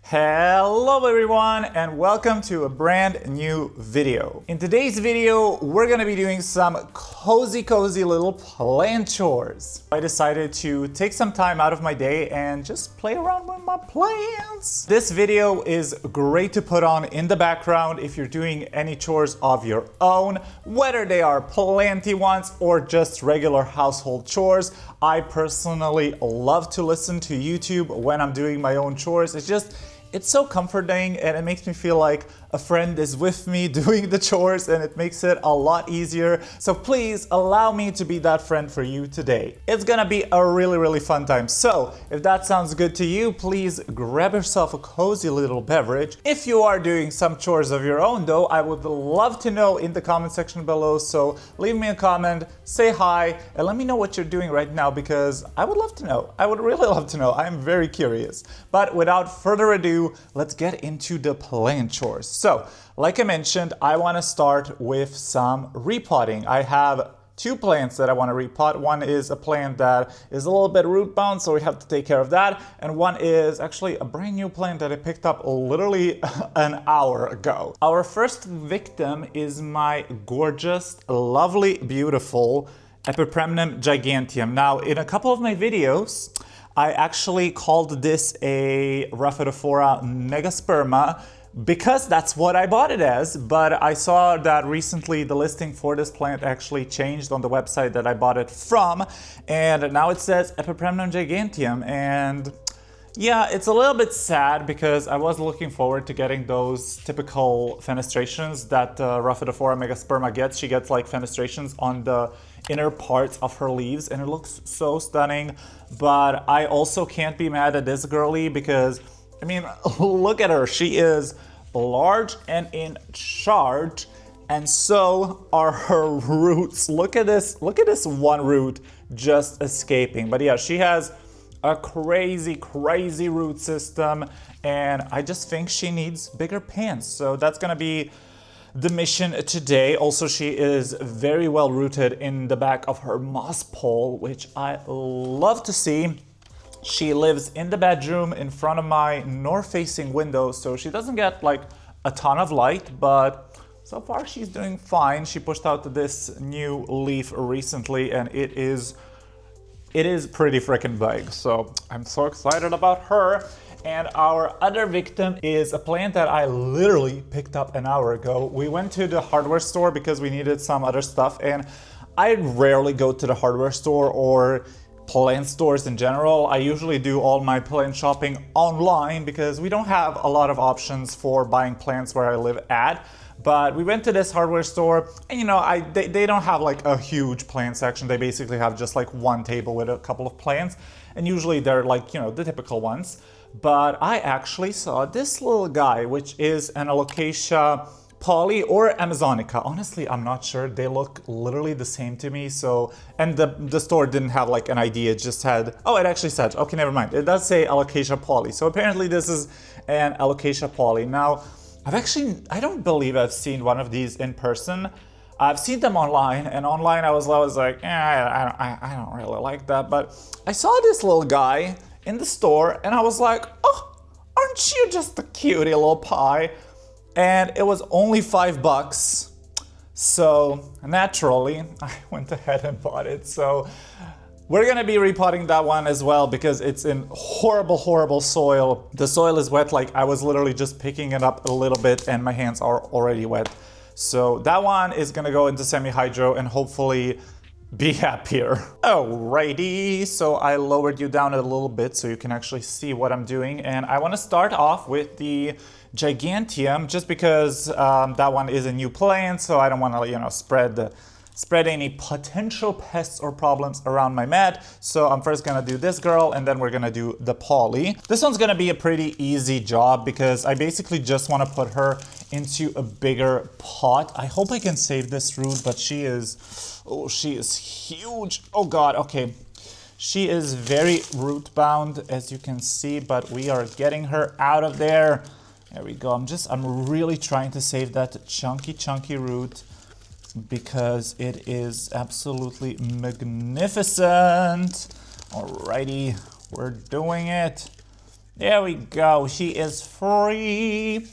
Hello everyone and welcome to a brand new video. In today's video, we're gonna be doing some cozy little plant chores. I decided to take some time out of my day and just play around with my plants. This video is great to put on in the background if you're doing any chores of your own, whether they are planty ones or just regular household chores. I personally love to listen to YouTube when I'm doing my own chores. It's so comforting and it makes me feel like a friend is with me doing the chores and it makes it a lot easier. So please allow me to be that friend for you today. It's gonna be a really fun time. So if that sounds good to you, please grab yourself a cozy little beverage. If you are doing some chores of your own though, I would love to know in the comment section below. So leave me a comment, say hi, and let me know what you're doing right now because I would love to know. I would really love to know. I'm very curious. But without further ado, let's get into the plant chores. So, like I mentioned, I want to start with some repotting. I have two plants that I want to repot. One is a plant that is a little bit root bound, so we have to take care of that. And one is actually a brand new plant that I picked up literally an hour ago. Our first victim is my gorgeous, lovely, beautiful Epipremnum giganteum. Now, in a couple of my videos, I actually called this a Raphidophora megasperma because that's what I bought it as, but I saw that recently the listing for this plant actually changed on the website that I bought it from, and now it says Epipremnum giganteum, and yeah, it's a little bit sad because I was looking forward to getting those typical fenestrations that Raphidophora megasperma gets. She gets like fenestrations on the inner parts of her leaves and it looks so stunning, but I also can't be mad at this girly because, I mean, look at her. She is large and in charge, and so are her roots. Look at this one root just escaping. But yeah, she has a crazy root system, and I just think she needs bigger plants. So that's gonna be the mission today. Also, she is very well rooted in the back of her moss pole, which I love to see. She lives in the bedroom in front of my north-facing window, so she doesn't get like a ton of light, but so far she's doing fine. She pushed out this new leaf recently, and it is pretty freaking big, so I'm so excited about her. And our other victim is a plant that I literally picked up an hour ago. We went to the hardware store because we needed some other stuff, and I rarely go to the hardware store or plant stores in general. I usually do all my plant shopping online because we don't have a lot of options for buying plants where I live at. But we went to this hardware store and you know, they don't have like a huge plant section. They basically have just like one table with a couple of plants, and usually they're like, you know, the typical ones. But I actually saw this little guy, which is an Alocasia poly or Amazonica. Honestly, I'm not sure. They look literally the same to me. So, and the store didn't have like an ID. It just had, oh, it actually said, okay, never mind. It does say Alocasia poly. So apparently this is an Alocasia poly. Now, I don't believe I've seen one of these in person. I've seen them online, and online I was like, I don't really like that. But I saw this little guy in the store and I was like, oh, aren't you just a cutie little pie? And it was only $5. So naturally, I went ahead and bought it. So we're gonna be repotting that one as well because it's in horrible soil. The soil is wet, like I was literally just picking it up a little bit and my hands are already wet. So that one is gonna go into semi-hydro and hopefully be happier. Alrighty, so I lowered you down a little bit so you can actually see what I'm doing. And I wanna start off with the giganteum just because that one is a new plant, so I don't wanna, you know, spread any potential pests or problems around my mat. So I'm first gonna do this girl and then we're gonna do the poly. This one's gonna be a pretty easy job because I basically just wanna put her into a bigger pot. I hope I can save this root, but she is huge. Oh God, okay. She is very root bound as you can see, but we are getting her out of there. There we go. I'm really trying to save that chunky root because it is absolutely magnificent. Alrighty, we're doing it. There we go. She is free.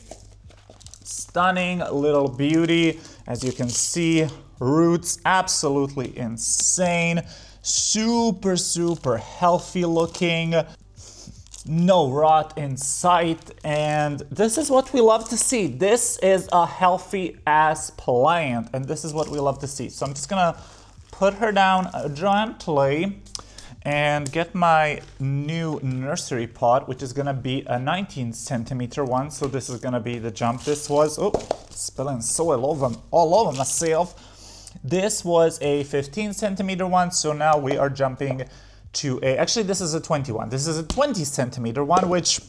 Stunning little beauty. As you can see, roots absolutely insane. Super, super healthy looking. No rot in sight. And this is what we love to see. This is a healthy ass plant. And this is what we love to see. So I'm just gonna put her down gently and get my new nursery pot, which is gonna be a 19 centimeter one. So this is gonna be the jump. This was, oh, spilling soil all over myself. This was a 15 centimeter one. So now we are jumping to actually this is a 21. This is a 20 centimeter one, which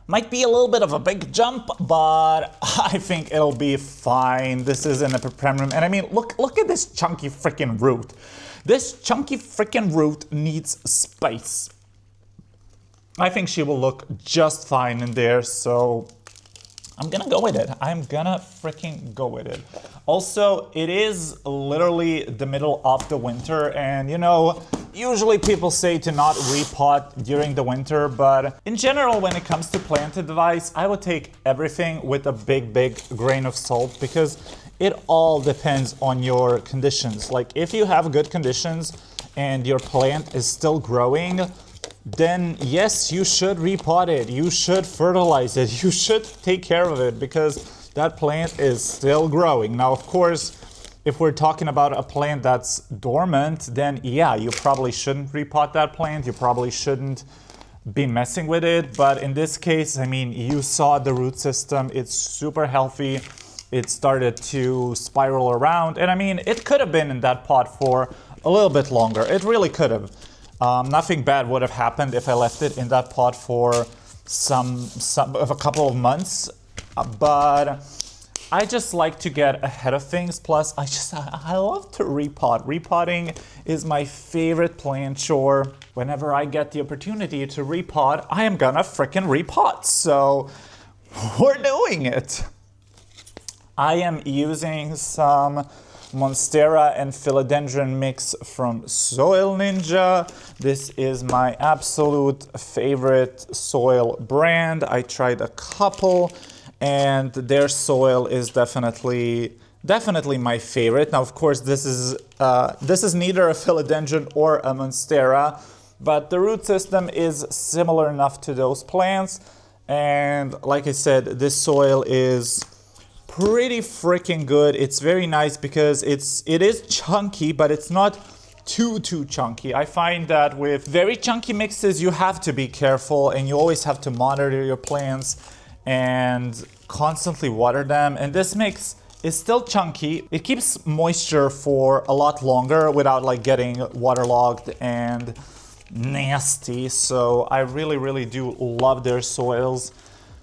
might be a little bit of a big jump, but I think it'll be fine. This is in a preprimum. And I mean, look at this chunky freaking root. This chunky freaking root needs space. I think she will look just fine in there, so I'm gonna go with it. I'm gonna freaking go with it. Also, it is literally the middle of the winter, and you know, usually people say to not repot during the winter, but in general, when it comes to plant advice, I would take everything with a big grain of salt, because it all depends on your conditions. Like if you have good conditions and your plant is still growing, then yes, you should repot it. You should fertilize it. You should take care of it because that plant is still growing. Now, of course, if we're talking about a plant that's dormant, then yeah, you probably shouldn't repot that plant. You probably shouldn't be messing with it. But in this case, I mean, you saw the root system. It's super healthy. It started to spiral around. And I mean, it could have been in that pot for a little bit longer. It really could have. Nothing bad would have happened if I left it in that pot for a couple of months. But I just like to get ahead of things. Plus, I love to repot. Repotting is my favorite plant chore. Whenever I get the opportunity to repot, I am gonna frickin' repot. So we're doing it. I am using some Monstera and Philodendron mix from Soil Ninja. This is my absolute favorite soil brand. I tried a couple, and their soil is definitely my favorite. Now, of course, this is neither a Philodendron or a Monstera, but the root system is similar enough to those plants. And like I said, this soil is pretty freaking good. It's very nice because it is chunky, but it's not too chunky. I find that with very chunky mixes, you have to be careful and you always have to monitor your plants and constantly water them. And this mix is still chunky. It keeps moisture for a lot longer without like getting waterlogged and nasty. So I really do love their soils.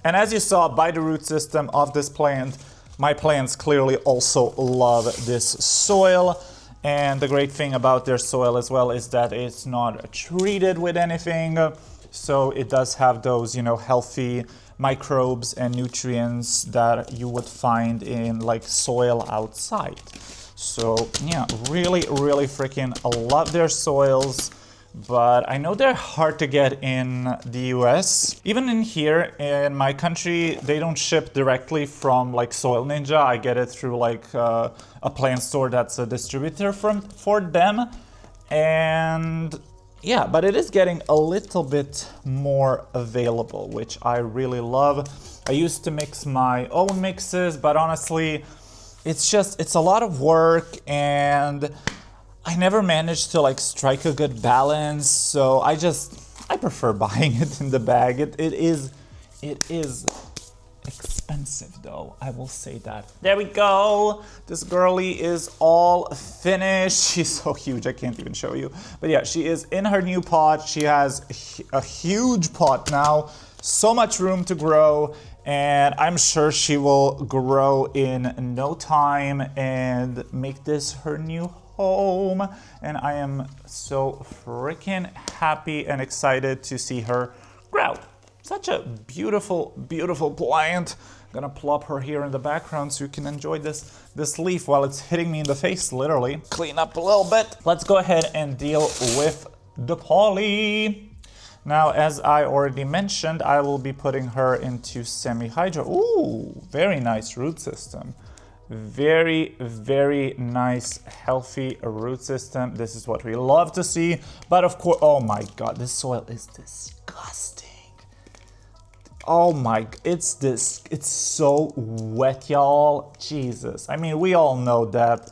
And as you saw by the root system of this plant, my plants clearly also love this soil. And the great thing about their soil as well is that it's not treated with anything. So it does have those, you know, healthy microbes and nutrients that you would find in like soil outside. So yeah, really freaking love their soils. But I know they're hard to get in the US. Even in here, in my country, they don't ship directly from like Soil Ninja. I get it through like a plant store that's a distributor for them. And yeah, but it is getting a little bit more available, which I really love. I used to mix my own mixes, but honestly, it's a lot of work and I never managed to like strike a good balance, so I prefer buying it in the bag. It is expensive though, I will say that. There we go. This girly is all finished. She's so huge, I can't even show you. But yeah, she is in her new pot. She has a huge pot now, so much room to grow, and I'm sure she will grow in no time and make this her new home. And I am so freaking happy and excited to see her grow. Such a beautiful plant. I'm gonna plop her here in the background so you can enjoy this leaf while it's hitting me in the face, literally. Clean up a little bit. Let's go ahead and deal with the poly. Now, as I already mentioned, I will be putting her into semi-hydro. Ooh, very nice root system. Very, very nice, healthy root system. This is what we love to see. But of course, oh my God, this soil is disgusting. Oh my, it's so wet, y'all. Jesus. I mean, we all know that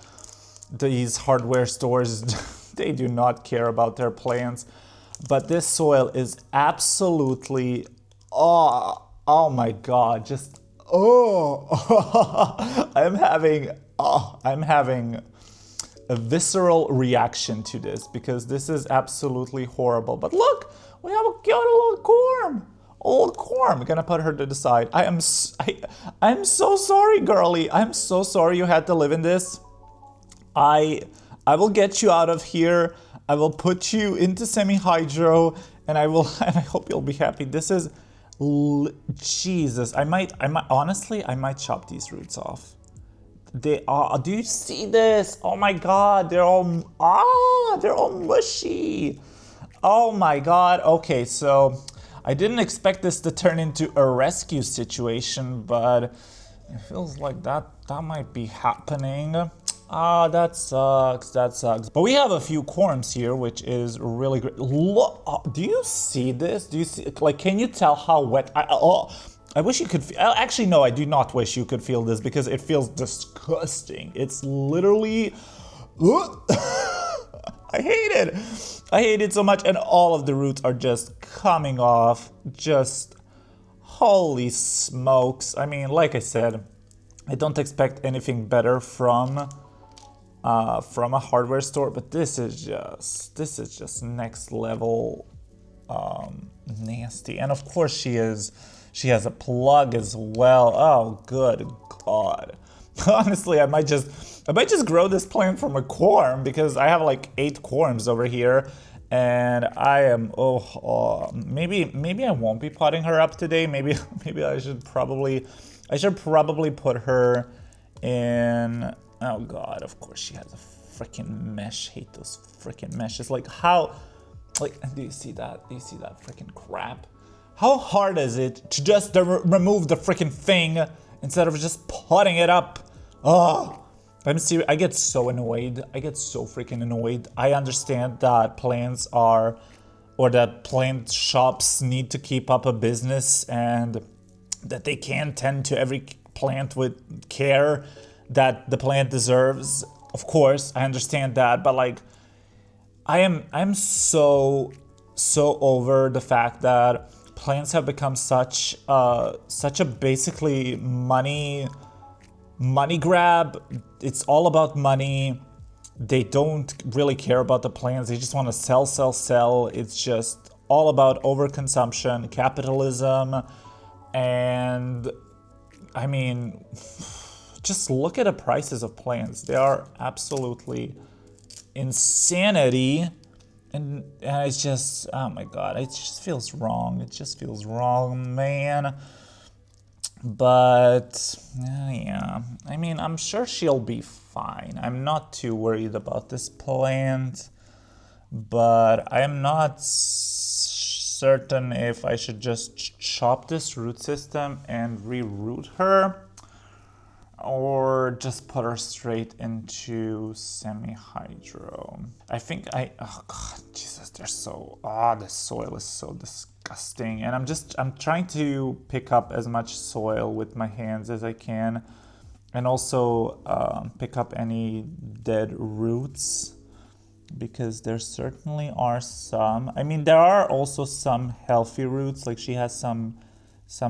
these hardware stores, they do not care about their plants. But this soil is absolutely, oh my God, just, I'm having a visceral reaction to this because this is absolutely horrible. But look, we have a cute little corm. Old corm. I'm gonna put her to the side. I'm so sorry, girly. I'm so sorry you had to live in this. I will get you out of here. I will put you into semi-hydro, and I hope you'll be happy. This is, Jesus. I might honestly, I might chop these roots off. They are. Do you see this? Oh my God, they're all mushy. Oh my God. Okay, so I didn't expect this to turn into a rescue situation, but it feels like that might be happening. That sucks, that sucks. But we have a few corms here, which is really great. Look, do you see this? Do you see, like, can you tell how wet? I wish you could, actually no, I do not wish you could feel this because it feels disgusting. It's literally, I hate it so much, and all of the roots are just coming off. Just, holy smokes. I mean, like I said, I don't expect anything better from a hardware store, but this is just next level nasty. And of course she has a plug as well. Oh, good God. Honestly, I might just grow this plant from a corm because I have like 8 corms over here, and I am maybe I won't be potting her up today. Maybe I should probably put her in. Oh God, of course she has a freaking mesh. Hate those freaking meshes. Like how, like, do you see that? Do you see that freaking crap? How hard is it to just remove the freaking thing instead of just potting it up? Oh, I'm serious. I get so annoyed. I get so freaking annoyed. I understand that plants are, or that plant shops need to keep up a business and that they can't tend to every plant with care that the plant deserves. Of course, I understand that, but like, I'm so over the fact that plants have become such a basically money grab. It's all about money. They don't really care about the plants. They just want to sell. It's just all about overconsumption, capitalism, and I mean, just look at the prices of plants. They are absolutely insanity. And it's just, oh my God, it just feels wrong. It just feels wrong, man. But, yeah, I mean, I'm sure she'll be fine. I'm not too worried about this plant. But I'm not certain if I should just chop this root system and reroot her, or just put her straight into semi-hydro. I think oh God, Jesus, they're so, the soil is so disgusting. And I'm trying to pick up as much soil with my hands as I can, and also pick up any dead roots, because there certainly are some. I mean, there are also some healthy roots, like she has some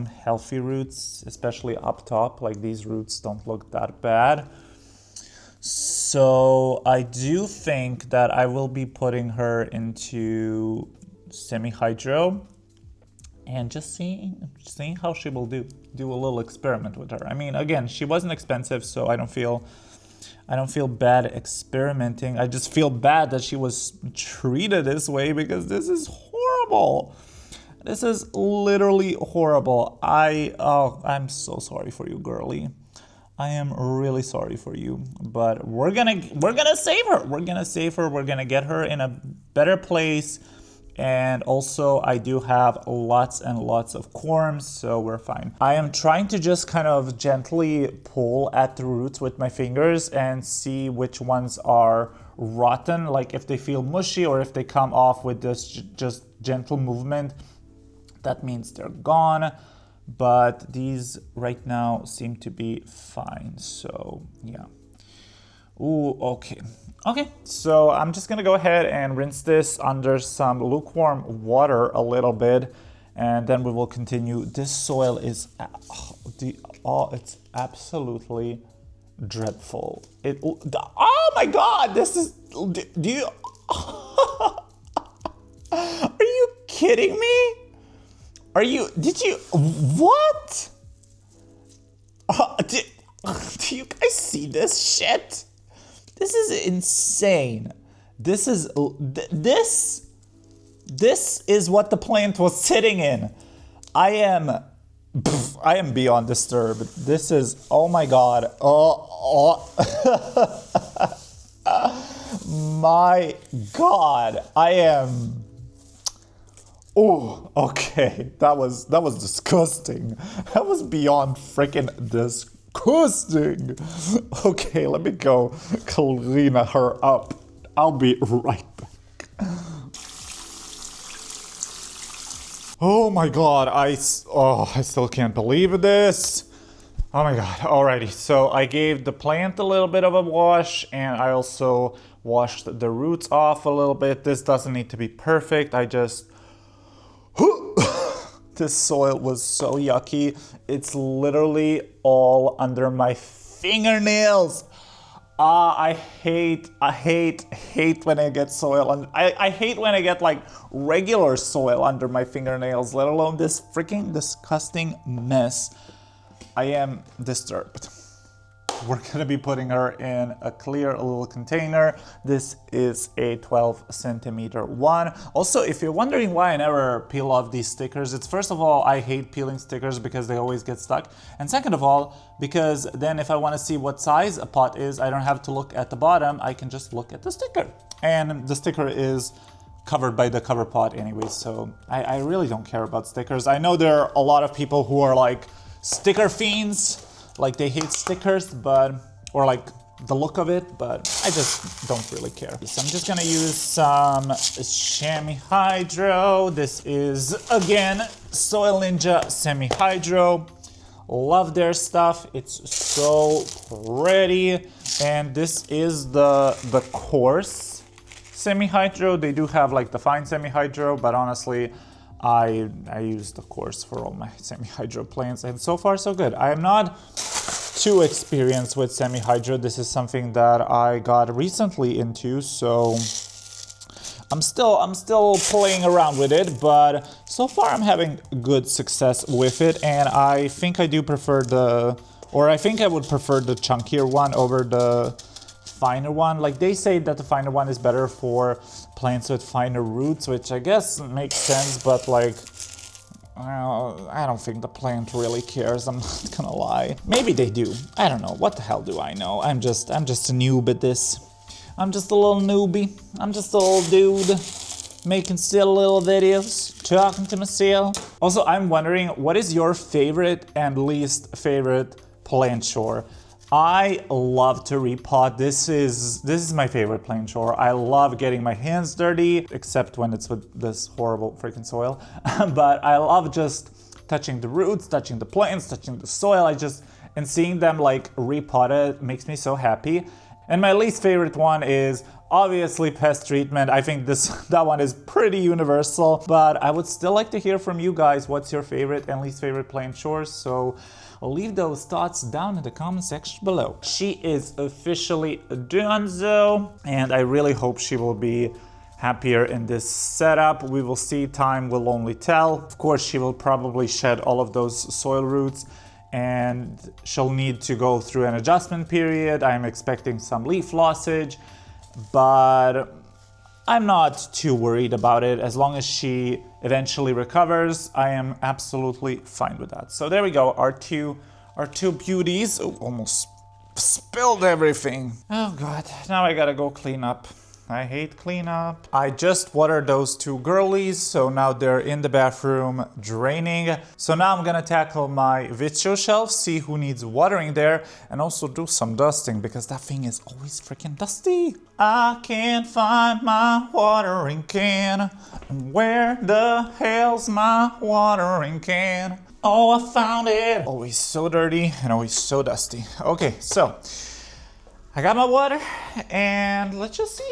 healthy roots, especially up top. Like, these roots don't look that bad. So I do think that I will be putting her into semi-hydro and just seeing how she will do a little experiment with her. I mean, again, she wasn't expensive, so I don't feel bad experimenting. I just feel bad that she was treated this way, because this is horrible. This is literally horrible. I'm so sorry for you, girly. I am really sorry for you. But we're gonna save her. We're gonna save her. We're gonna get her in a better place, And also I do have lots and lots of corms, so we're fine. I am trying to just kind of gently pull at the roots with my fingers and see which ones are rotten, like if they feel mushy or if they come off with this just gentle movement, that means they're gone. But these right now seem to be fine, so yeah. Ooh, okay. Okay, so I'm just gonna go ahead and rinse this under some lukewarm water a little bit, and then we will continue. This soil is, it's absolutely dreadful. Oh my God, this is, do you, are you kidding me? What? Do you guys see this shit? This is insane. This is what the plant was sitting in. I am beyond disturbed. This is, oh my God. My God. I am. Oh, okay. That was disgusting. That was beyond freaking disgusting. Okay, let me go clean her up. I'll be right back. Oh my God, I still can't believe this. Oh my God. Alrighty, so I gave the plant a little bit of a wash, and I also washed the roots off a little bit. This doesn't need to be perfect. I just this soil was so yucky. It's literally all under my fingernails. I hate when I get soil, and I hate when I get like regular soil under my fingernails, let alone this freaking disgusting mess. I am disturbed. We're gonna be putting her in a clear little container. This is a 12 centimeter one. Also, if you're wondering why I never peel off these stickers, it's first of all, I hate peeling stickers because they always get stuck. And second of all, because then if I wanna see what size a pot is, I don't have to look at the bottom, I can just look at the sticker. And the sticker is covered by the cover pot anyway, so I really don't care about stickers. I know there are a lot of people who are like sticker fiends, like they hate stickers, or like the look of it, but I just don't really care. So I'm just gonna use some Semi Hydro. This is, again, Soil Ninja Semi Hydro. Love their stuff. It's so pretty. And this is the coarse Semi Hydro. They do have like the fine Semi Hydro, but honestly, I use the coarse for all my semi-hydro plants, and so far so good. I am not too experienced with semi-hydro. This is something that I got recently into, so I'm still playing around with it, but so far I'm having good success with it, and I think I do prefer I think I would prefer the chunkier one over the finer one. Like they say that the finer one is better for plants with finer roots, which I guess makes sense, but like, well, I don't think the plant really cares, I'm not gonna lie. Maybe they do, I don't know, what the hell do I know? I'm just a noob at this. I'm just a little newbie. I'm just a little dude making silly little videos, talking to myself. Also, I'm wondering, what is your favorite and least favorite plant chore? I love to repot. This is my favorite plant chore. I love getting my hands dirty, except when it's with this horrible freaking soil. But I love just touching the roots, touching the plants, touching the soil. And seeing them like repotted makes me so happy. And my least favorite one is obviously pest treatment. I think that one is pretty universal, but I would still like to hear from you guys. What's your favorite and least favorite plant chores? So I'll leave those thoughts down in the comment section below. She is officially donezo, and I really hope she will be happier in this setup. We will see, time will only tell. Of course, she will probably shed all of those soil roots, and she'll need to go through an adjustment period. I'm expecting some leaf lossage, but I'm not too worried about it. As long as she eventually recovers, I am absolutely fine with that. So there we go, our two beauties. Oh, almost spilled everything. Oh God, now I gotta go clean up. I hate cleanup. I just watered those two girlies, so now they're in the bathroom draining. So now I'm gonna tackle my video shelf, see who needs watering there, and also do some dusting because that thing is always freaking dusty. I can't find my watering can. Where the hell's my watering can? Oh, I found it. Always so dirty and always so dusty. Okay, so I got my water, and let's just see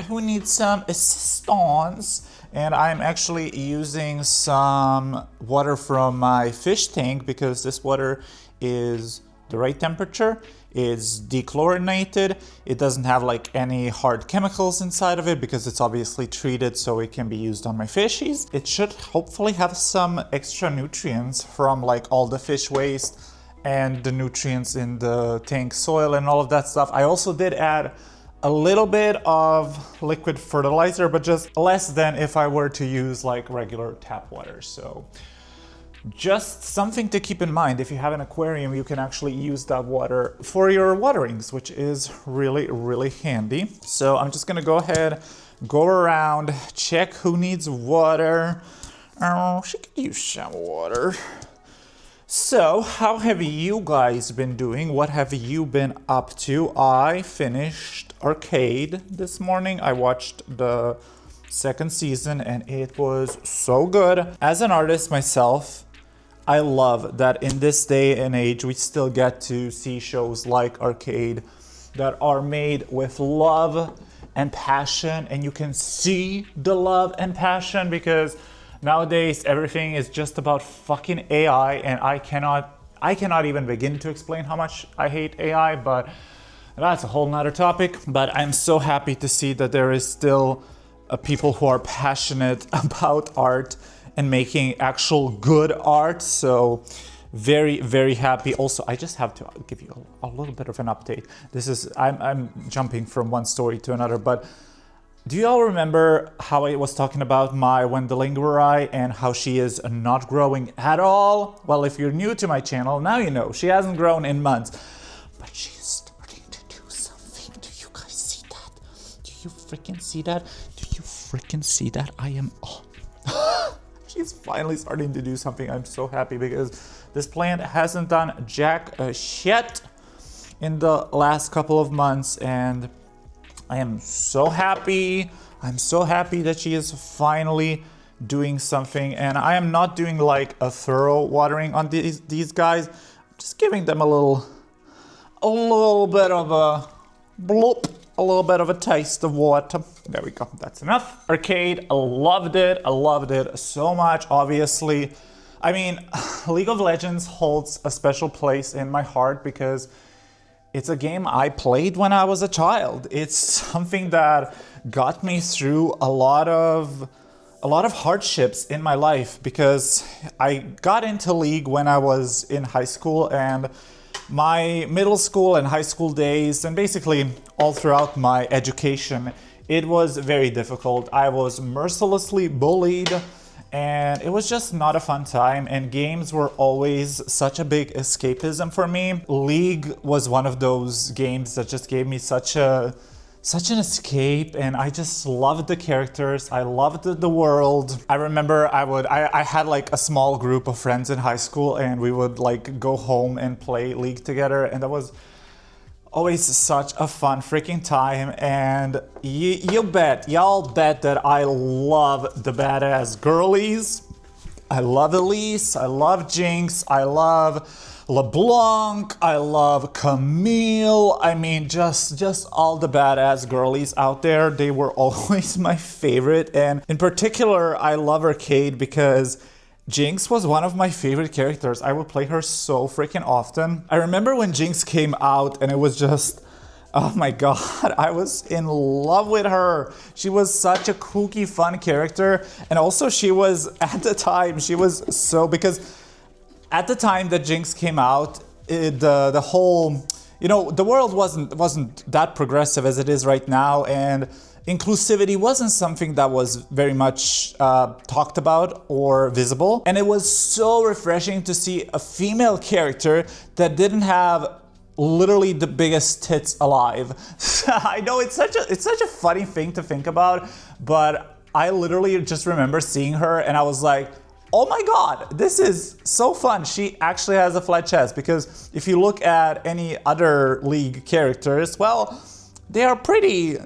who needs some assistance. And I'm actually using some water from my fish tank because this water is the right temperature. It's dechlorinated. It doesn't have like any hard chemicals inside of it because it's obviously treated so it can be used on my fishies. It should hopefully have some extra nutrients from like all the fish waste and the nutrients in the tank soil and all of that stuff. I also did add a little bit of liquid fertilizer, but just less than if I were to use like regular tap water. So just something to keep in mind. If you have an aquarium, you can actually use that water for your waterings, which is really, really handy. So I'm just gonna go ahead, go around, check who needs water. Oh, she could use some water. So, how have you guys been doing? What have you been up to? I finished Arcane this morning. I watched the second season and it was so good. As an artist myself, I love that in this day and age we still get to see shows like Arcane that are made with love and passion, and you can see the love and passion because nowadays everything is just about fucking AI, and I cannot even begin to explain how much I hate AI, but that's a whole nother topic. But I'm so happy to see that there is still people who are passionate about art and making actual good art. So very, very happy. Also, I just have to give you a little bit of an update. I'm jumping from one story to another, but do you all remember how I was talking about my Wendelingeri and how she is not growing at all? Well, if you're new to my channel, now you know. She hasn't grown in months, but she's starting to do something. Do you guys see that? Do you freaking see that? Do you freaking see that? I am... Oh. She's finally starting to do something. I'm so happy because this plant hasn't done jack shit in the last couple of months, and I am so happy. I'm so happy that she is finally doing something, and I am not doing like a thorough watering on these guys. I'm just giving them a little bit of a bloop, a little bit of a taste of water. There we go. That's enough. Arcane, I loved it. I loved it so much. Obviously, I mean, League of Legends holds a special place in my heart because it's a game I played when I was a child. It's something that got me through a lot of hardships in my life because I got into League when I was in high school, and my middle school and high school days, and basically all throughout my education, it was very difficult. I was mercilessly bullied, and it was just not a fun time, and games were always such a big escapism for me. League was one of those games that just gave me such an escape, and I just loved the characters. I loved the world. I remember I had like a small group of friends in high school, and we would like go home and play League together, and that was always such a fun freaking time. And y'all bet that I love the badass girlies. I love Elise, I love Jinx, I love LeBlanc, I love Camille. I mean, just all the badass girlies out there. They were always my favorite, and in particular, I love Arcane because Jinx was one of my favorite characters. I would play her so freaking often. I remember when Jinx came out and it was just, oh my god, I was in love with her. She was such a kooky, fun character. And also she was, at the time, she was so, because at the time that Jinx came out, the whole, you know, the world wasn't that progressive as it is right now, and inclusivity wasn't something that was very much talked about or visible. And it was so refreshing to see a female character that didn't have literally the biggest tits alive. I know it's such a funny thing to think about, but I literally just remember seeing her and I was like, oh my god, this is so fun. She actually has a flat chest, because if you look at any other League characters, well, they're pretty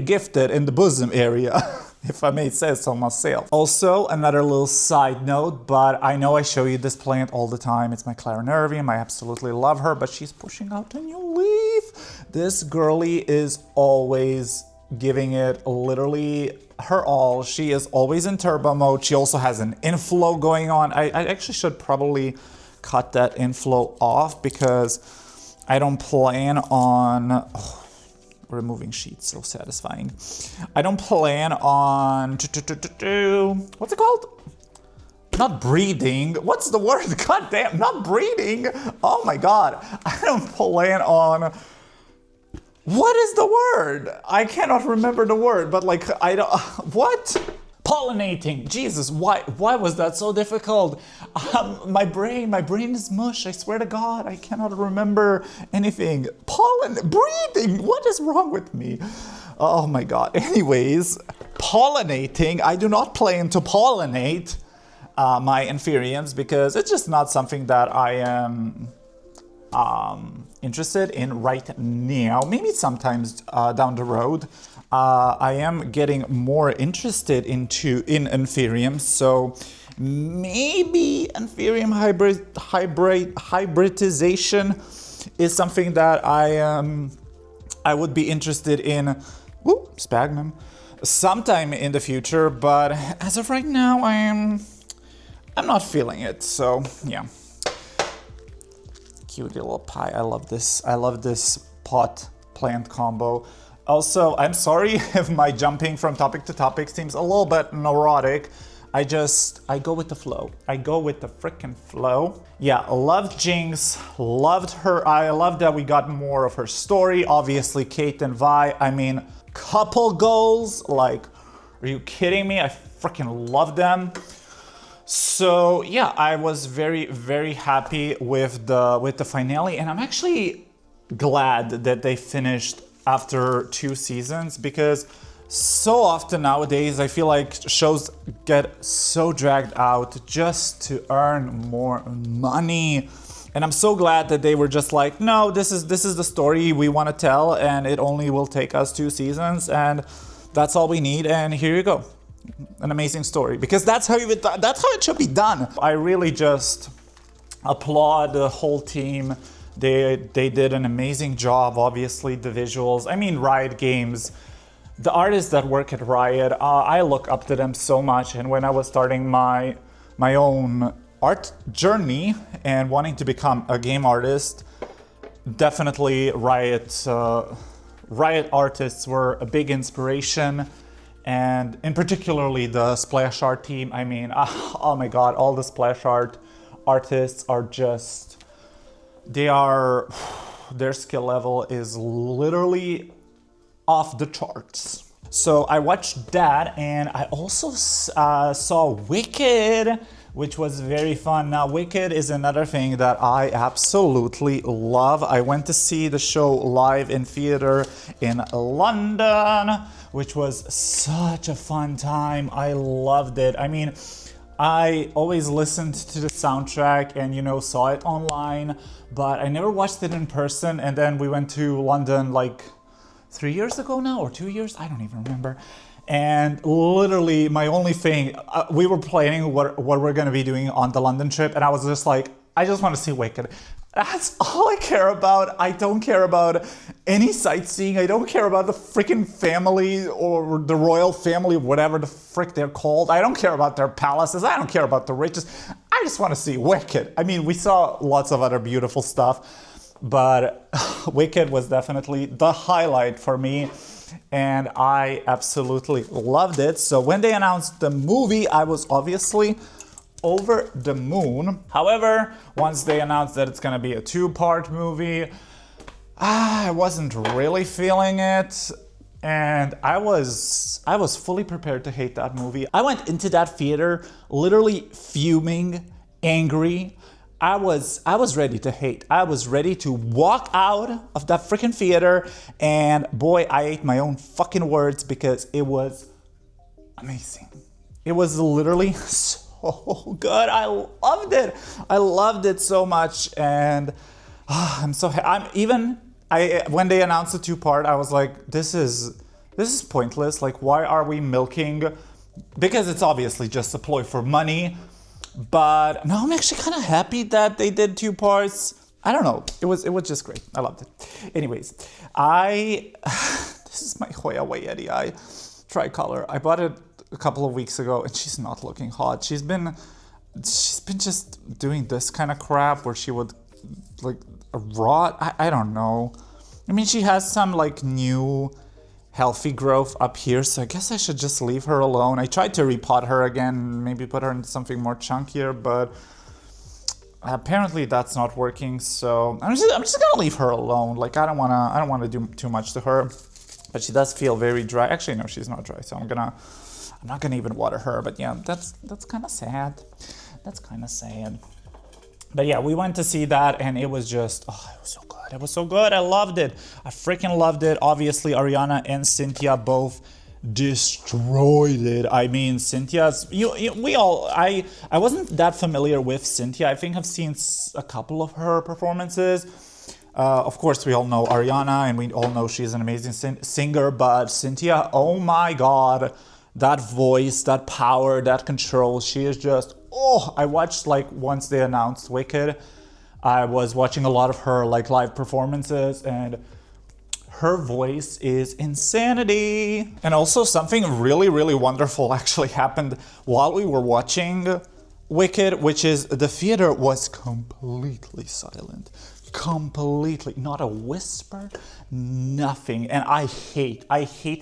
gifted in the bosom area. If I may say so myself. Also, another little side note, but I know I show you this plant all the time. It's my Clarinervium. I absolutely love her, but she's pushing out a new leaf. This girly is always giving it literally her all. She is always in turbo mode. She also has an inflow going on. I actually should probably cut that inflow off, because I don't plan on... removing sheets, so satisfying. I don't plan on... What's it called? Not breeding. What's the word? God damn, not breeding. Oh my god. I don't plan on... What is the word? I cannot remember the word, but like, I don't... What? Pollinating. Jesus, why was that so difficult? My brain is mush. I swear to God, I cannot remember anything. Breeding. What is wrong with me? Oh my God. Anyways, pollinating. I do not plan to pollinate my Anthuriums, because it's just not something that I am interested in right now. Maybe sometimes down the road. I am getting more interested in Anthuriums, so maybe Anthurium hybridization is something that I would be interested in. Sphagnum, sometime in the future, but as of right now, I'm not feeling it. So yeah, cute little pie. I love this. I love this pot plant combo. Also, I'm sorry if my jumping from topic to topic seems a little bit neurotic. I go with the flow. I go with the freaking flow. Yeah, loved Jinx, loved her. I love that we got more of her story. Obviously, Kate and Vi, I mean, couple goals. Like, are you kidding me? I freaking love them. So yeah, I was very, very happy with the finale, and I'm actually glad that they finished after 2 seasons, because so often nowadays I feel like shows get so dragged out just to earn more money. And I'm so glad that they were just like, no, this is the story we want to tell, and it only will take us 2 seasons, and that's all we need, and here you go. An amazing story, because that's how it should be done. I really just applaud the whole team. They did an amazing job. Obviously, the visuals. I mean, Riot Games, the artists that work at Riot, I look up to them so much. And when I was starting my own art journey and wanting to become a game artist, definitely Riot artists were a big inspiration. And in particularly the splash art team. I mean, oh my God, all the splash art artists are just... their skill level is literally off the charts. So I watched that, and I also saw Wicked, which was very fun. Now, Wicked is another thing that I absolutely love. I went to see the show live in theater in London, which was such a fun time. I loved it. I mean, I always listened to the soundtrack and, you know, saw it online, but I never watched it in person. And then we went to London like 3 years ago now, or 2 years, I don't even remember. And literally my only thing, we were planning what we're gonna be doing on the London trip, and I was just like, I just want to see Wicked. That's all I care about. I don't care about any sightseeing. I don't care about the freaking family or the royal family, whatever the frick they're called. I don't care about their palaces. I don't care about the riches. I just want to see Wicked. I mean, we saw lots of other beautiful stuff, but Wicked was definitely the highlight for me, and I absolutely loved it. So when they announced the movie, I was obviously over the moon. However, once they announced that it's gonna be a 2-part movie, I wasn't really feeling it, and I was fully prepared to hate that movie. I went into that theater literally fuming, angry. I was ready to hate. I was ready to walk out of that freaking theater, and boy, I ate my own fucking words because it was amazing. It was literally so good. I loved it. I loved it so much, and I'm so when they announced the 2-part, I was like, this is pointless. Like, why are we milking? Because it's obviously just a ploy for money. But now I'm actually kind of happy that they did 2 parts. I don't know. It was just great. I loved it. Anyways, this is my Hoya Wayeti tricolor. I bought it a couple of weeks ago, and she's not looking hot. She's been just doing this kind of crap where she would like rot. I don't know. I mean, she has some like new healthy growth up here, so I guess I should just leave her alone. I tried to repot her again, maybe put her into something more chunkier, but apparently that's not working. So I'm just gonna leave her alone. Like, I don't wanna do too much to her, but she does feel very dry. Actually, no, she's not dry, so I'm not gonna even water her. But yeah, that's kind of sad. That's kind of sad. But yeah, we went to see that, and it was just, it was so good. It was so good. I loved it. I freaking loved it. Obviously, Ariana and Cynthia both destroyed it. I mean, Cynthia's, I wasn't that familiar with Cynthia. I think I've seen a couple of her performances. Of course, we all know Ariana, and we all know she's an amazing singer, but Cynthia, oh my God, that voice, that power, that control, she is just, I watched, like, once they announced Wicked, I was watching a lot of her like live performances, and her voice is insanity. And also something really, really wonderful actually happened while we were watching Wicked, which is the theater was completely silent. Completely, not a whisper, nothing. And I hate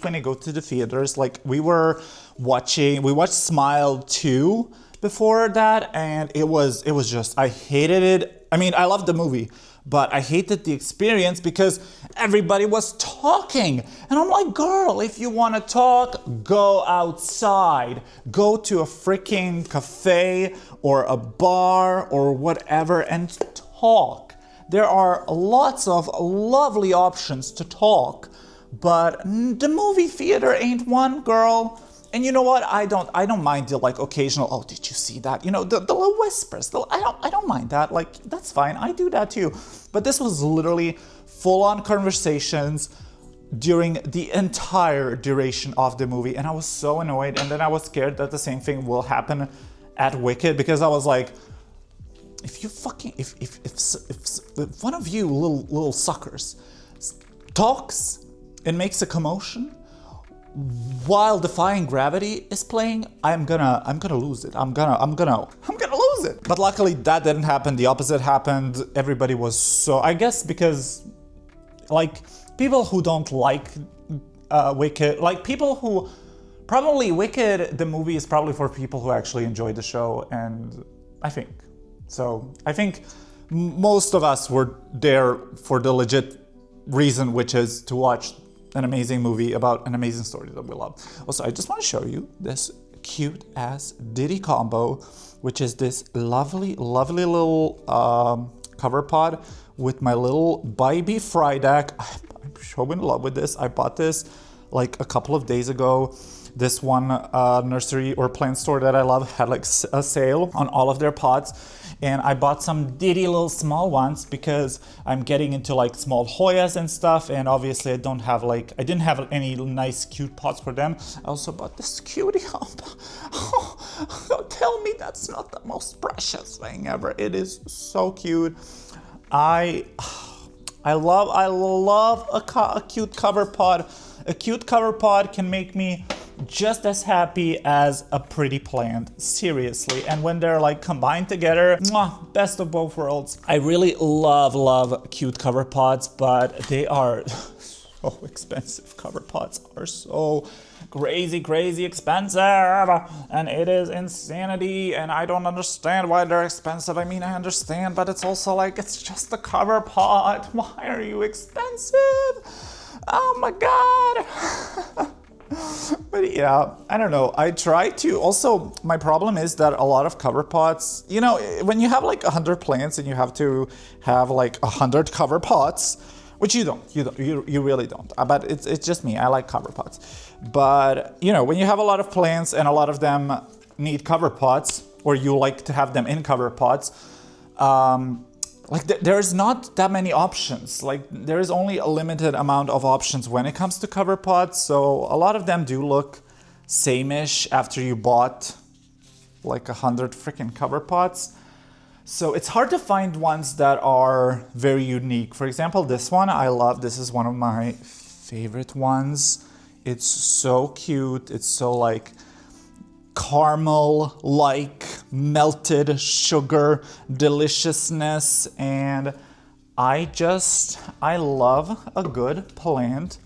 when I go to the theaters. Like, we watched Smile 2 before that, and it was just, I hated it. I mean, I loved the movie, but I hated the experience because everybody was talking. And I'm like, girl, if you want to talk, go outside. Go to a freaking cafe or a bar or whatever and talk. There are lots of lovely options to talk, but the movie theater ain't one, girl. And you know what? I don't mind the like occasional, oh, did you see that? You know, the little whispers. I don't mind that. Like, that's fine. I do that too. But this was literally full-on conversations during the entire duration of the movie, and I was so annoyed. And then I was scared that the same thing will happen at Wicked, because I was like, if one of you little suckers talks and makes a commotion while Defying Gravity is playing, I'm gonna lose it. I'm gonna lose it. But luckily that didn't happen. The opposite happened. Everybody was so, I guess because like people who don't like Wicked, like people who probably Wicked, the movie is probably for people who actually enjoy the show, and I think most of us were there for the legit reason, which is to watch an amazing movie about an amazing story that we love. Also, I just want to show you this cute ass Diddy combo, which is this lovely little cover pod with my little baby fry deck. I'm so in love with this. I bought this like a couple of days ago. This one nursery or plant store that I love had like a sale on all of their pots, and I bought some Diddy little small ones because I'm getting into like small Hoyas and stuff, and obviously I didn't have any nice cute pots for them. I also bought this cutie hump. Oh, tell me that's not the most precious thing ever. It is so cute. I love a cute cover pod. A cute cover pod can make me just as happy as a pretty plant, seriously. And when they're like combined together, mwah, best of both worlds. I really love cute cover pots, but they are so expensive. Cover pots are so crazy expensive, and it is insanity, and I don't understand why they're expensive. I mean, I understand, but it's also like, it's just a cover pot. Why are you expensive? Oh my God. But yeah, I don't know. I try to also, my problem is that a lot of cover pots, you know, when you have like 100 plants and you have to have like 100 cover pots, which you really don't. But it's just me. I like cover pots. But you know, when you have a lot of plants and a lot of them need cover pots, or you like to have them in cover pots, like there's not that many options. Like there is only a limited amount of options when it comes to cover pots. So a lot of them do look same-ish after you bought like 100 freaking cover pots. So it's hard to find ones that are very unique. For example, this one I love. This is one of my favorite ones. It's so cute. It's so like caramel-like melted sugar deliciousness, and I love a good plant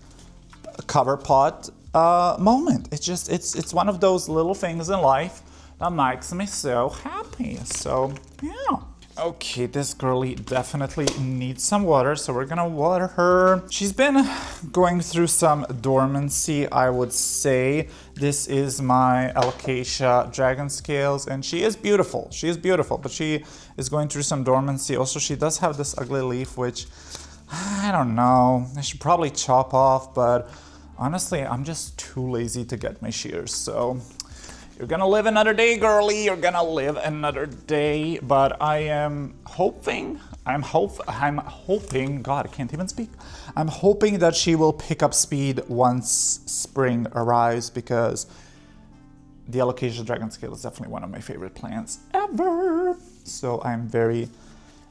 cover pot moment. It's one of those little things in life that makes me so happy. So yeah. Okay, this girlie definitely needs some water, so we're gonna water her. She's been going through some dormancy, I would say. This is my Alocasia dragon scales, and she is beautiful. She is beautiful, but she is going through some dormancy. Also, she does have this ugly leaf, which I don't know. I should probably chop off, but honestly, I'm just too lazy to get my shears, so you're gonna live another day, girlie. You're gonna live another day. But I am hoping, I'm hoping, God, I can't even speak. I'm hoping that she will pick up speed once spring arrives, because the Alocasia dragon scale is definitely one of my favorite plants ever. So I'm very,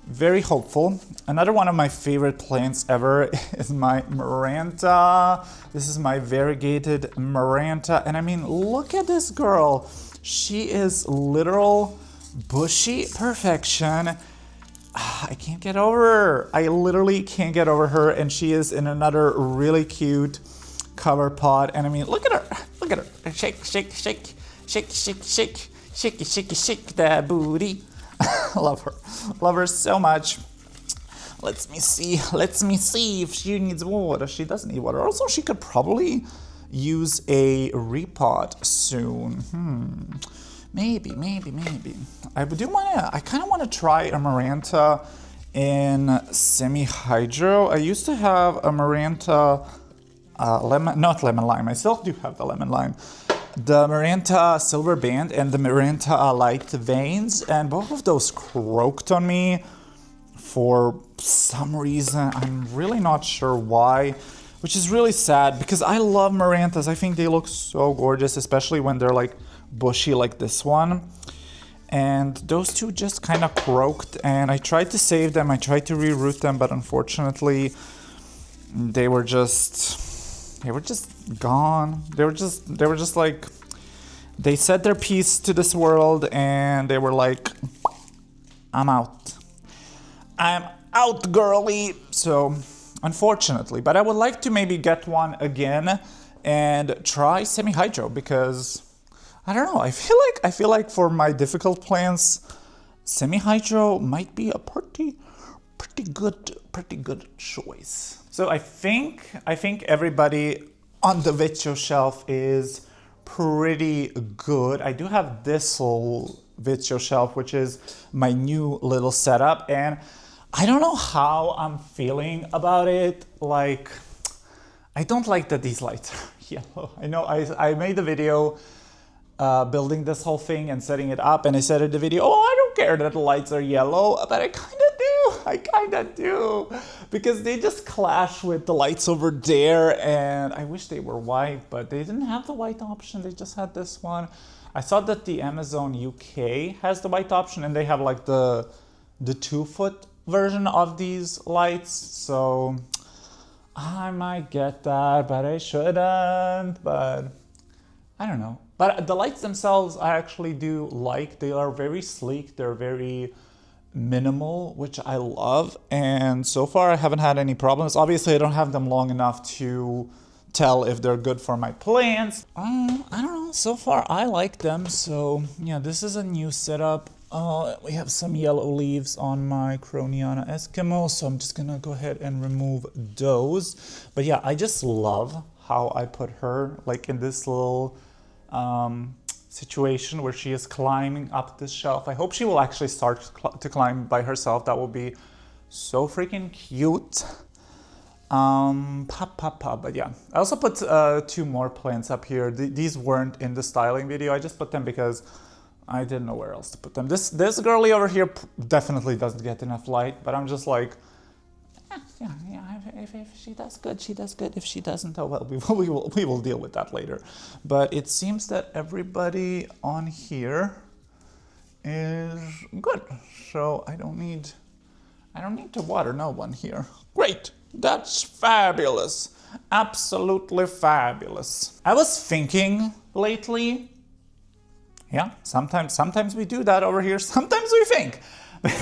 very hopeful. Another one of my favorite plants ever is my Maranta. This is my variegated Maranta. And I mean, look at this girl. She is literal bushy perfection. I can't get over her. I literally can't get over her. And she is in another really cute cover pot. And I mean, look at her. Look at her. Shake, shake, shake, shake, shake, shake, shake, shake, shake that booty. Love her. Love her so much. Let me see if she needs water. She doesn't need water. Also, she could probably use a repot soon. Maybe. I kind of want to try a Maranta in semi-hydro. I used to have a Maranta not lemon lime. I still do have the lemon lime. The Maranta Silver Band and the Maranta Light Veins, and both of those croaked on me for some reason. I'm really not sure why, which is really sad because I love Marantas. I think they look so gorgeous, especially when they're like bushy like this one. And those two just kind of croaked, and I tried to save them. I tried to reroot them, but unfortunately they were just gone. They were just like, they said their piece to this world and they were like, I'm out, girly. So unfortunately, but I would like to maybe get one again and try semi-hydro, because I don't know, I feel like for my difficult plants, semi-hydro might be a pretty good choice. So I think everybody on the Vitcho shelf is pretty good. I do have this whole Vitcho shelf, which is my new little setup, and I don't know how I'm feeling about it. Like, I don't like that these lights are yellow. I know I made a video building this whole thing and setting it up, and I said in the video, oh, I don't care that the lights are yellow, but I kind of do, because they just clash with the lights over there, and I wish they were white, but they didn't have the white option. They just had this one. I saw that the Amazon UK has the white option, and they have like the 2-foot version of these lights, so I might get that, but I shouldn't. But I don't know. But the lights themselves I actually do like. They are very sleek, they're very minimal, which I love, and so far I haven't had any problems. Obviously I don't have them long enough to tell if they're good for my plants. I don't know, so far I like them. So yeah, this is a new setup. We have some yellow leaves on my Croniana Eskimo, so I'm just gonna go ahead and remove those. But yeah, I just love how I put her like in this little situation where she is climbing up this shelf. I hope she will actually start to climb by herself. That will be so freaking cute. But yeah, I also put 2 more plants up here. These weren't in the styling video. I just put them because I didn't know where else to put them. This girly over here definitely doesn't get enough light, but I'm just like, yeah, if she does good, she does good. If she doesn't, oh well, we will deal with that later. But it seems that everybody on here is good, so I don't need to water no one here. Great, that's fabulous, absolutely fabulous. I was thinking lately, yeah, sometimes we do that over here. Sometimes we think.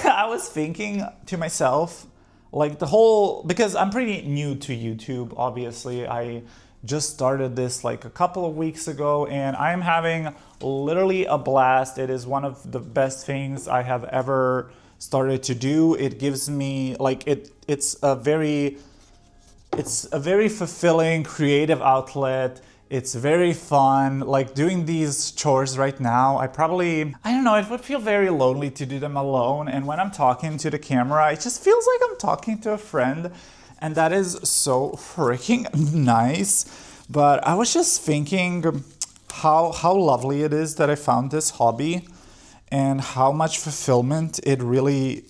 I was thinking to myself, like because I'm pretty new to YouTube, obviously. I just started this like a couple of weeks ago and I'm having literally a blast. It is one of the best things I have ever started to do. It gives me like, it's a very fulfilling creative outlet. It's very fun, like doing these chores right now. I don't know, it would feel very lonely to do them alone. And when I'm talking to the camera, it just feels like I'm talking to a friend. And that is so freaking nice. But I was just thinking how lovely it is that I found this hobby and how much fulfillment it really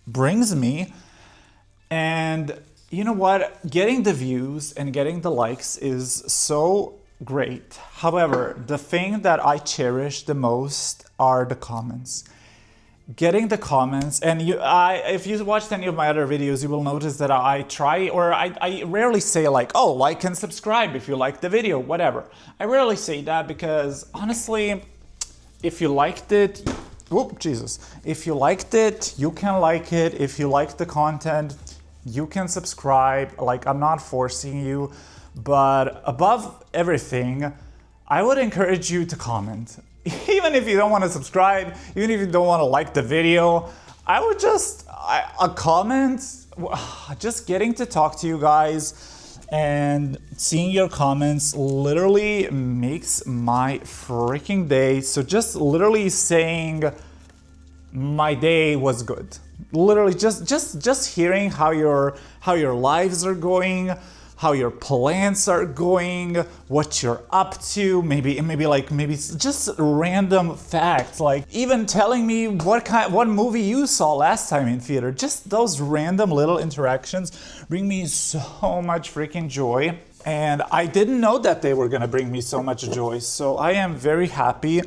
brings me. And you know what? Getting the views and getting the likes is so great. However, the thing that I cherish the most are the comments. Getting the comments, and if you watched any of my other videos, you will notice that I rarely say like, oh, like and subscribe if you like the video, whatever. I rarely say that because honestly, if you liked it, if you liked it, you can like it. If you like the content, you can subscribe. Like, I'm not forcing you. But above everything, I would encourage you to comment. Even if you don't want to subscribe, even if you don't want to like the video, I would a comment, just getting to talk to you guys and seeing your comments literally makes my freaking day. So just literally saying my day was good. Literally just hearing how your lives are going, how your plants are going, what you're up to, maybe just random facts, like even telling me what movie you saw last time in theater. Just those random little interactions bring me so much freaking joy. And I didn't know that they were gonna bring me so much joy. So I am very happy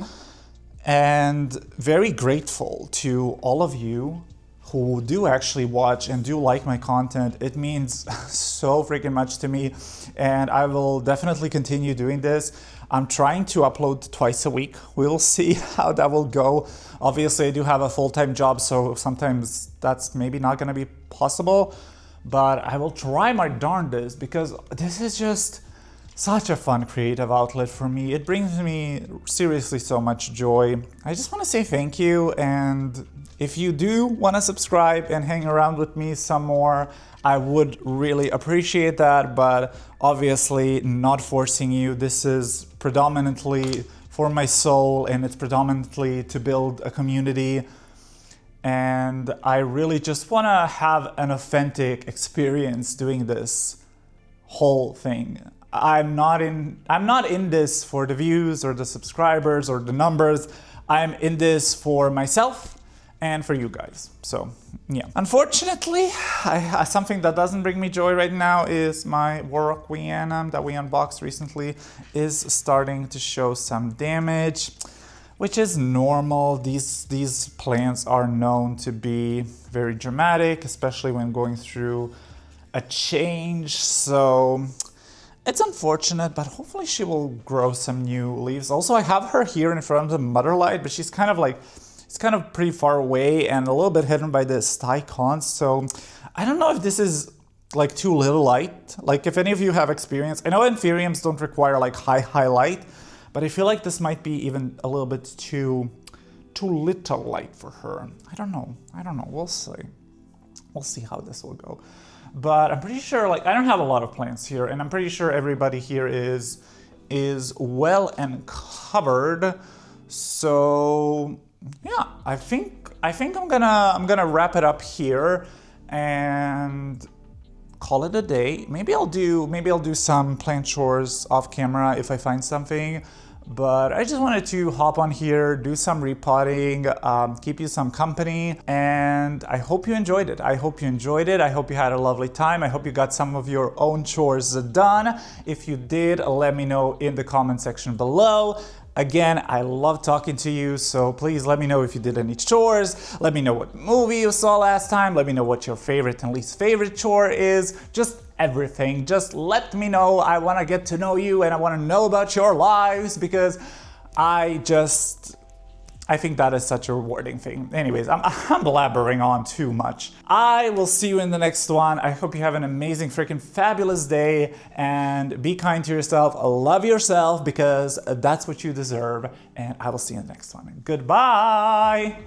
and very grateful to all of you who do actually watch and do like my content. It means so freaking much to me, and I will definitely continue doing this. I'm trying to upload twice a week. We'll see how that will go. Obviously, I do have a full-time job, so sometimes that's maybe not gonna be possible, but I will try my darndest because this is just such a fun creative outlet for me. It brings me seriously so much joy. I just want to say thank you, and if you do want to subscribe and hang around with me some more, I would really appreciate that, but obviously not forcing you. This is predominantly for my soul, and it's predominantly to build a community. And I really just want to have an authentic experience doing this whole thing. I'm not in this for the views or the subscribers or the numbers. I'm in this for myself and for you guys. So yeah, unfortunately, something that doesn't bring me joy right now is my Warroquianum that we unboxed recently is starting to show some damage, which is normal. These plants are known to be very dramatic, especially when going through a change. So it's unfortunate, but hopefully she will grow some new leaves. Also, I have her here in front of the mother light, but she's kind of like, it's kind of pretty far away and a little bit hidden by the sticons. So I don't know if this is like too little light. Like if any of you have experience, I know anthuriums don't require like high light, but I feel like this might be even a little bit too little light for her. I don't know, we'll see. we'll see how this will go. But I'm pretty sure, like, I don't have a lot of plants here, and I'm pretty sure everybody here is well and covered. So yeah, I think I'm gonna wrap it up here and call it a day. Maybe I'll do some plant chores off camera if I find something. But I just wanted to hop on here, do some repotting, keep you some company, and I hope you enjoyed it. I hope you enjoyed it. I hope you had a lovely time. I hope you got some of your own chores done. If you did, let me know in the comment section below. Again, I love talking to you, so please let me know if you did any chores. Let me know what movie you saw last time. Let me know what your favorite and least favorite chore is. Just everything. Just let me know. I want to get to know you and I want to know about your lives because I think that is such a rewarding thing. Anyways, I'm blabbering on too much. I will see you in the next one. I hope you have an amazing, freaking fabulous day, and be kind to yourself. Love yourself because that's what you deserve. And I will see you in the next one. Goodbye.